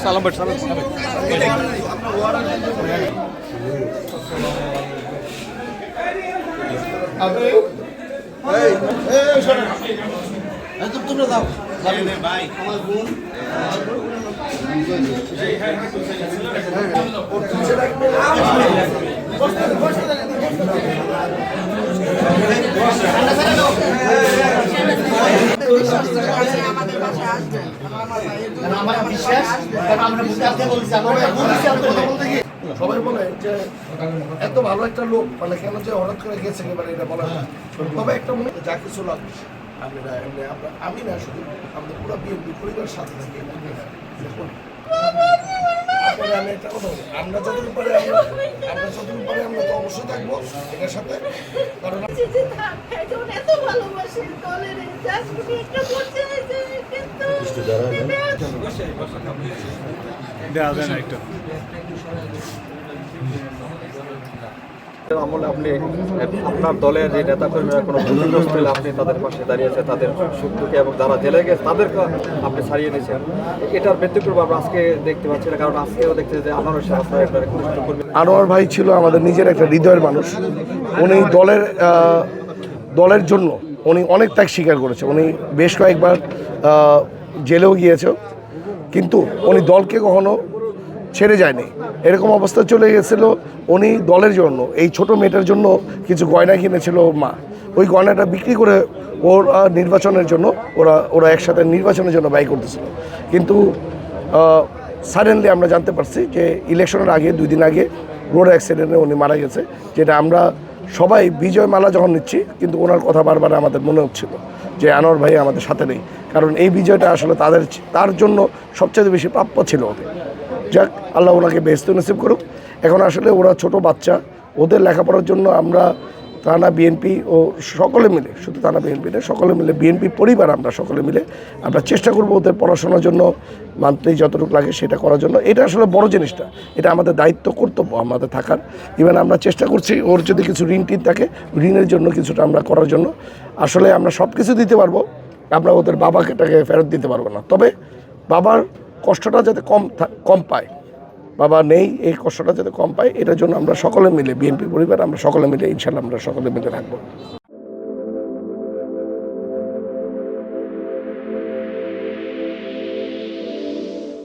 সালাম বাট সালাম তোমরা দাও ভাই আমার বোন সবাই বলে যে এত ভালো একটা লোক মানে কেন যে হঠাৎ করে গেছে এবারে এটা বলা না। তবে একটা মনে যা কিছু লাভ আমি না শুধু আমাদের পুরো বিএনপি পরিবারের সাথে থাকি। আমি একটা কথা বলি, আমরা যতটুকু পারি আমরা তো অবশ্যই থাকবো এটার সাথে, কারণ আমলে আপনি আপনার দলের যে নেতাকর্মীরা কোনো ক্ষতিগ্রস্ত হলে আপনি তাদের পাশে দাঁড়িয়েছে, তাদের সুখ দুঃখে এবং যারা জেলে গেছে তাদেরকে আপনি ছাড়িয়ে নিয়েছেন। এটার ব্যতিক্রম আমরা আজকে দেখতে পাচ্ছি না, কারণ আজকেও দেখতে যে আনোয়ার ভাই ছিল আমাদের নিজের একটা হৃদয়ের মানুষ। উনি দলের জন্য উনি অনেক ত্যাগ স্বীকার করেছে। উনি বেশ কয়েকবার জেলেও গিয়েছে, কিন্তু উনি দলকে কখনো ছেড়ে যায়নি। এরকম অবস্থা চলে গেছিল, উনি দলের জন্য এই ছোট মেয়েটার জন্য কিছু গয়না কিনেছিল মা, ওই গয়নাটা বিক্রি করে ওর নির্বাচনের জন্য ওরা একসাথে নির্বাচনের জন্য ব্যয় করতেছিল। কিন্তু সাডেনলি আমরা জানতে পারছি যে ইলেকশনের আগে 2 দিন আগে রোড অ্যাক্সিডেন্টে উনি মারা গেছে। যেটা আমরা সবাই বিজয় মালা যখন নিচ্ছি, কিন্তু ওনার কথা বারবার আমাদের মনে হচ্ছিল যে আনোয়ার ভাই আমাদের সাথে নেই, কারণ এই বিজয়টা আসলে তার জন্য সবচেয়ে বেশি প্রাপ্য ছিল ওদের। যাক, আল্লাহ ওনাকে বেহেশত নসিব করুক। এখন আসলে ওরা ছোট বাচ্চা, ওদের লেখাপড়ার জন্য আমরা থানা বিএনপি ও সকলে মিলে, শুধু থানা বিএনপি না, সকলে মিলে বিএনপি পরিবার আমরা সকলে মিলে আমরা চেষ্টা করব ওদের পড়াশোনার জন্য মান্থলি যতটুকু লাগে সেটা করার জন্য। এটা আসলে বড় জিনিসটা, এটা আমাদের দায়িত্ব, কর্তব্য আমাদের থাকার। ইভেন আমরা চেষ্টা করছি ওর যদি কিছু ঋণ টিন থাকে, ঋণের জন্য কিছুটা আমরা করার জন্য। আসলে আমরা সব কিছু দিতে পারবো, আমরা ওদের বাবাকে ফেরত দিতে পারবো না। তবে বাবার কষ্টটা যাতে কম পায়, বাবা নেই এই কষ্টটা যাতে কম পায়, এটার জন্য আমরা সকলে মিলে বিএনপি পরিবার আমরা সকলে মিলে ইনশাল্লাহ আমরা সকলে মিলে থাকবো।